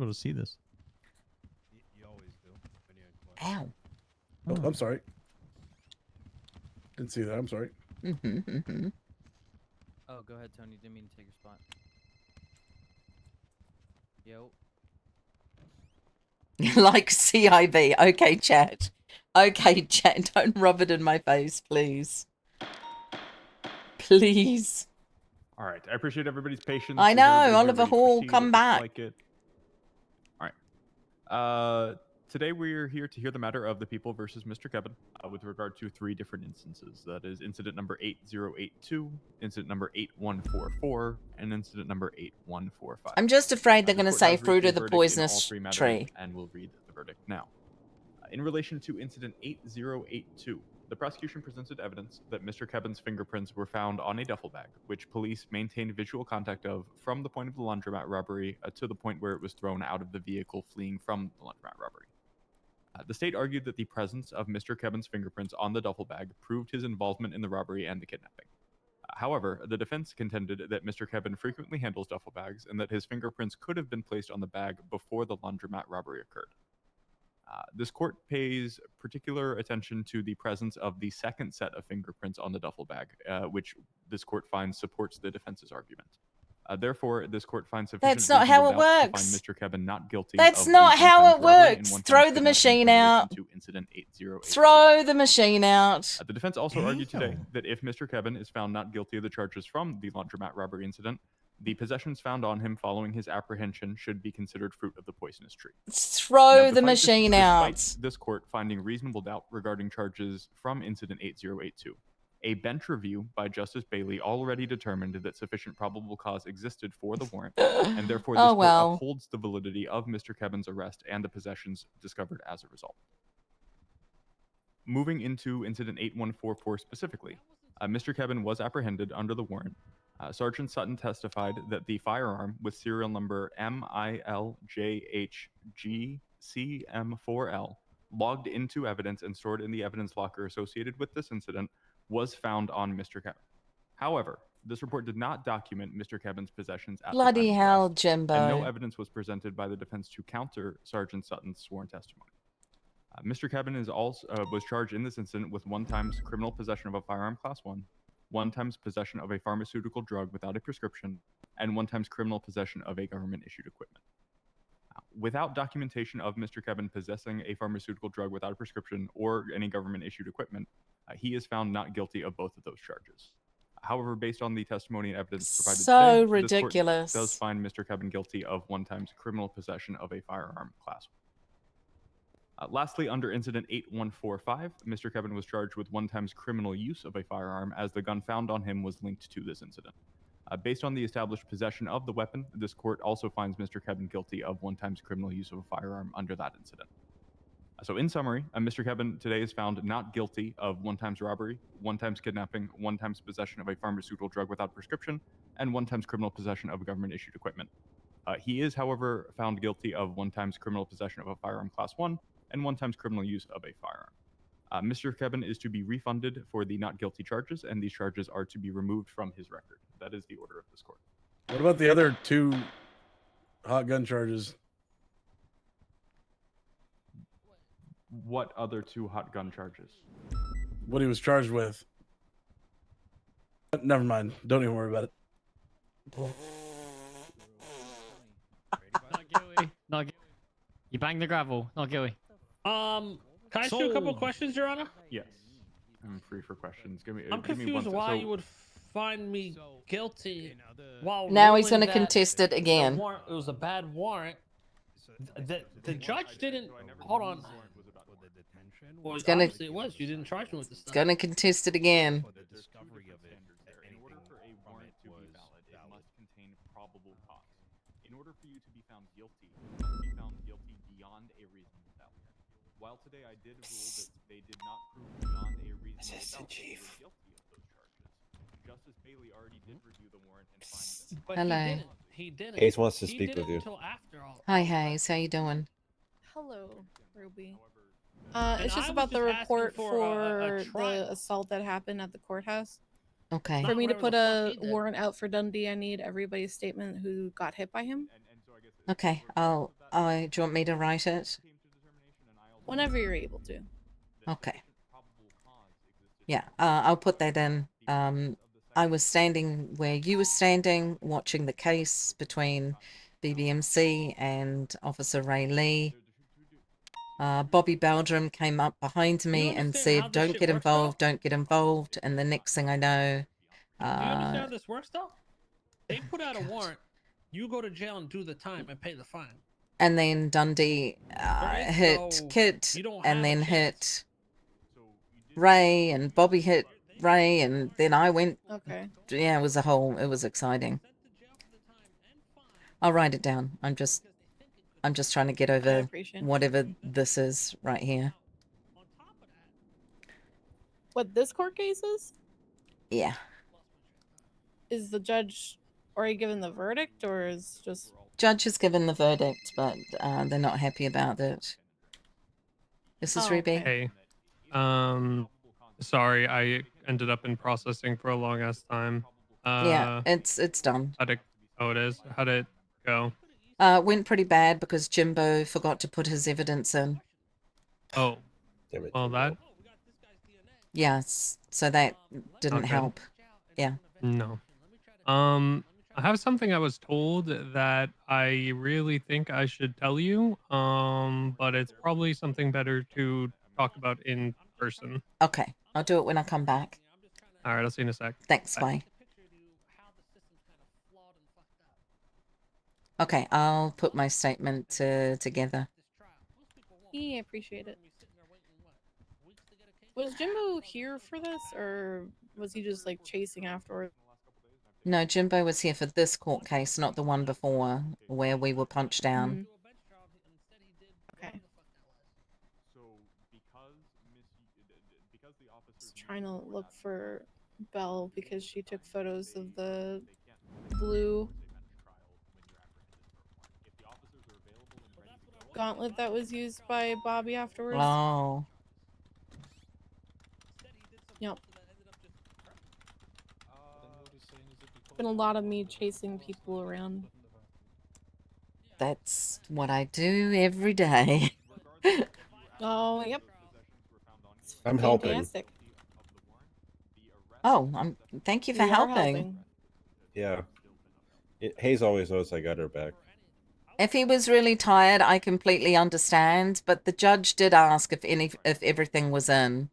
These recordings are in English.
able to see this. You always do. When you're in court. Ow. Oh, I'm sorry. Didn't see that. I'm sorry. Oh, go ahead, Tony. Didn't mean to take your spot. Yo. Like CIB. Okay, chat. Okay, chat. Don't rub it in my face, please. Please. All right. I appreciate everybody's patience. I Is know. everybody here Oliver ready to Hall, proceed? come It looks back. like it. All right. Today we're here to hear the matter of the people versus Mr. Kevin with regard to 3 different instances. That is incident number 8082, incident number 8144, and incident number 8145. I'm just afraid they're going to This court say has fruit reached a of the verdict in all poisonous 3 matters, tree. and we'll read the verdict now. In relation to incident 8082, the prosecution presented evidence that Mr. Kevin's fingerprints were found on a duffel bag, which police maintained visual contact of from the point of the laundromat robbery to the point where it was thrown out of the vehicle fleeing from the laundromat robbery. The state argued that the presence of Mr. Kevin's fingerprints on the duffel bag proved his involvement in the robbery and the kidnapping. However, the defense contended that Mr. Kevin frequently handles duffel bags and that his fingerprints could have been placed on the bag before the laundromat robbery occurred. This court pays particular attention to the presence of the second set of fingerprints on the duffel bag, which this court finds supports the defense's argument. Therefore, this court finds sufficient That's not how it reasonable doubt to works. find Mr. Kevin not guilty. That's of not the how one-time it robbery and works. one-time Throw the kidnapping machine in relation out. to incident 8082. Throw the machine out. The defense also argued today that if Mr. Kevin is found not guilty of the charges from the laundromat robbery incident, the possessions found on him following his apprehension should be considered fruit of the poisonous tree. Throw the machine out. Despite this court finding reasonable doubt regarding charges from incident 8082, a bench review by Justice Bailey already determined that sufficient probable cause existed for the warrant, and therefore this court upholds the validity of Mr. Kevin's arrest and the possessions discovered as a result. Moving into incident 8144 specifically, Mr. Kevin was apprehended under the warrant. Sergeant Sutton testified that the firearm with serial number MILJHGCM4L logged into evidence and stored in the evidence locker associated with this incident was found on Mr. Kevin. However, this report did not document Mr. Kevin's possessions at Bloody the time hell, of arrest, Jimbo. and no evidence was presented by the defense to counter Sergeant Sutton's sworn testimony. Mr. Kevin is also was charged in this incident with 1 times criminal possession of a firearm class 1 times possession of a pharmaceutical drug without a prescription, and 1 times criminal possession of a government-issued equipment. Without documentation of Mr. Kevin possessing a pharmaceutical drug without a prescription or any government-issued equipment, he is found not guilty of both of those charges. However, based on the testimony and evidence provided today, ridiculous. This court does find Mr. Kevin guilty of 1 times criminal possession of a firearm class 1. Lastly, under incident 8145, Mr. Kevin was charged with 1 times criminal use of a firearm as the gun found on him was linked to this incident. Based on the established possession of the weapon, this court also finds Mr. Kevin guilty of 1 times criminal use of a firearm under that incident. So in summary, Mr. Kevin today is found not guilty of 1 times robbery, 1 times kidnapping, 1 times possession of a pharmaceutical drug without prescription, and 1 times criminal possession of a government-issued equipment. He is, however, found guilty of 1 times criminal possession of a firearm class 1 and 1 times criminal use of a firearm. Mr. Kevin is to be refunded for the not guilty charges, and these charges are to be removed from his record. That is the order of this court. What about the other 2 hot gun charges? What other 2 hot gun charges? What he was charged with. Never mind. Don't even worry about it. Not guilty. Not guilty. You banged the gravel. Not guilty. Can I ask you a couple questions, Your Honor? Yes. I'm free for questions. I'm confused why you would find me guilty while Now he's going to that contest it again. it was a bad warrant. The judge didn't. Hold on. Well, It's gonna- obviously it was. You didn't charge me with this stuff. It's going to contest it again. The discovery of it, in order for a warrant to be valid, it must contain probable cause. In order for you to be found guilty, you must be found guilty beyond a reasonable doubt. While today I did rule that they did not prove beyond a reasonable doubt that they were guilty of those charges, Justice Bailey already did review the warrant and find that. But Hello. He didn't. Hayes wants to He speak didn't with you. Until after all. Hi, Hayes. How you doing? Hello, Ruby. And It's I just was about the just asking report for for a trial. the assault that happened at the courthouse. Okay. For me to whatever put the a fuck he did. warrant out for Dundee, I need everybody's statement who got hit by him. Okay. I'll Do you want me to write it? Whenever you're able to. Okay. Yeah, I'll put that in. I was standing where you were standing, watching the case between BBMC and Officer Ray Lee. Bobby Baldrum came up behind me and understand how said, this "Don't shit get works, though? involved, don't get involved." And the next thing I know, Do you understand how uh, this works, though? They put out a God. warrant. You go to jail and do the time and pay the fine. And then Dundee There is hit no- Kit, you don't and have a then chance. hit Ray, and Bobby hit Ray, and then I went. Okay. Yeah, it was exciting. I'll write it down. I'm just trying to get I over appreciate it. whatever this is right here. What this court case is? Yeah. Is the judge already given the verdict, or is just Judge has given the verdict, but they're not happy about it. This is Oh, Ruby. okay. Hey, sorry, I ended up in processing for a long ass time. Yeah, it's done. How'd it? Oh, it is. How'd it go? Went pretty bad because Jimbo forgot to put his evidence in. Oh, Damn it. well that Yes, so that didn't good. help. Yeah. no. I have something I was told that I really think I should tell you. But it's probably something better to talk about in person. Okay, I'll do it when I come back. All right, I'll see you in a sec. Thanks, bye. Okay, I'll put my statement together. Yeah, I appreciate it. Was Jimbo here for this, or was he just like chasing afterwards? No, Jimbo was here for this court case, not the one before where we were punched down. Okay. Just trying to look for Belle because she took photos of the blue gauntlet that was used by Bobby afterwards. Oh. Yep. Been a lot of me chasing people around. That's what I do every day. Oh, yep. It's I'm helping. fantastic. Oh, thank you for You are helping. Yeah. Hayes always knows I got her back. If he was really tired, I completely understand, but the judge did ask if everything was in.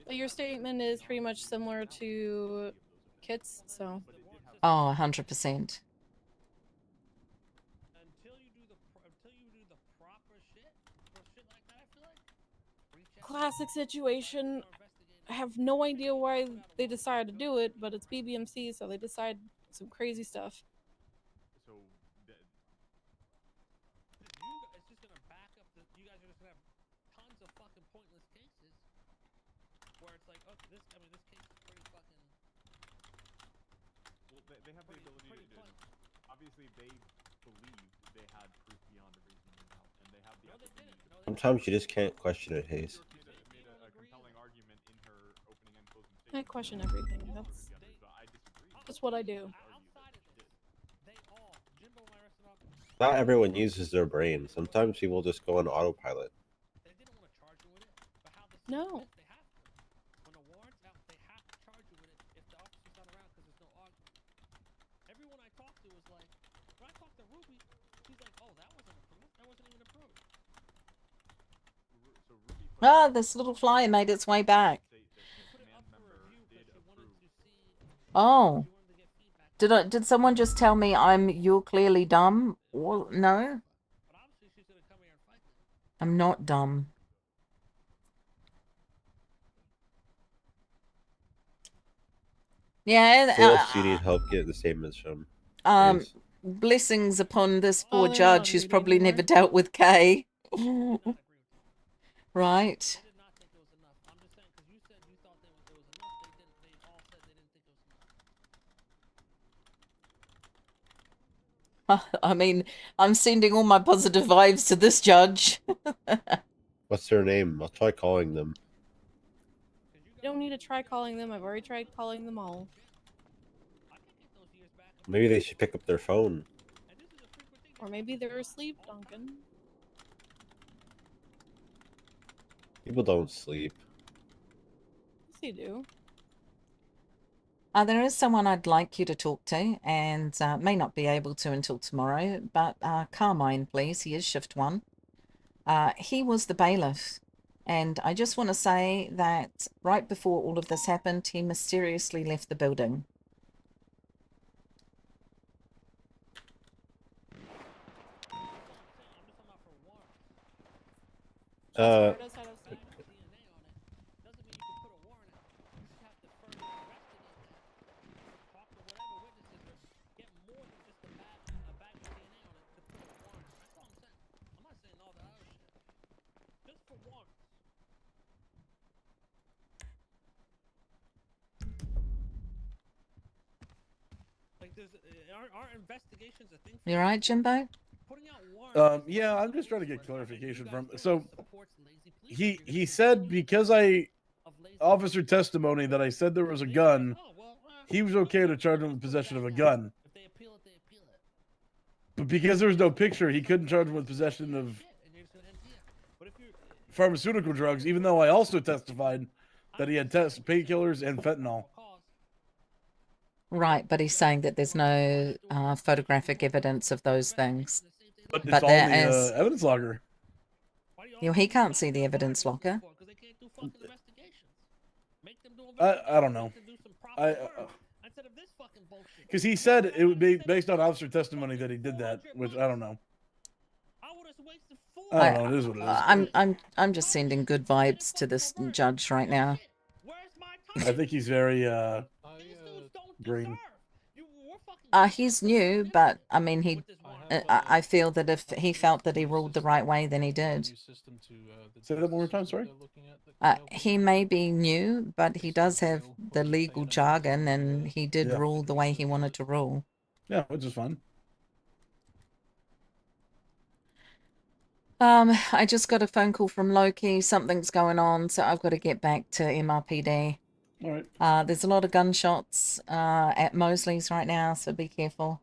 But your statement is pretty much similar to Kit's, so. Oh, 100%. Classic situation. I have no idea why they decided to do it, but it's BBMC, so they decide some crazy stuff. They have the ability to obviously they believe they had proof beyond a reasonable doubt, and they have the opportunity to Sometimes you just can't question it, Hayes. made a compelling argument in her opening and closing I statement. question everything. That's what I do. Not everyone uses their brain. Sometimes people just go on autopilot. No. Ah, this little fly made its way back. Oh. Did someone just tell me you're clearly dumb? Well, no. I'm not dumb. Yeah, Phillips, you need help getting the statements from. Hayes. blessings upon this Oh, poor they're judge not who's reading probably anymore. never dealt with Kay. Right. I mean, I'm sending all my positive vibes to this judge. What's their name? I'll try calling them. You don't need to try calling them. I've already tried calling them all. Maybe they should pick up their phone. Or maybe they're asleep, Duncan. People don't sleep. Yes, you do. There is someone I'd like you to talk to, and may not be able to until tomorrow, but Carmine, please. He is shift 1. He was the bailiff, and I just want to say that right before all of this happened, he mysteriously left the building. You all right, Jimbo? Yeah, I'm just trying to get clarification from. So he said because I officer testimony that I said there was a gun, he was okay to charge him with possession of a gun. But because there was no picture, he couldn't charge him with possession of pharmaceutical drugs, even though I also testified that he had painkillers and fentanyl. Right, but he's saying that there's no photographic evidence of those things. But it's all in the evidence logger. You know, he can't see the evidence locker. I don't know. Because he said it would be based on officer testimony that he did that, which I don't know. I don't know. It is what it is. I'm just sending good vibes to this judge right now. I think he's very green. He's new, but I mean, I feel that if he felt that he ruled the right way, then he did. Say that one more time, sorry. He may be new, but he does have the legal jargon, and he did rule the way he wanted to rule. Yeah, which is fun. I just got a phone call from Loki. Something's going on, so I've got to get back to MRPD. All right. There's a lot of gunshots at Mosley's right now, so be careful.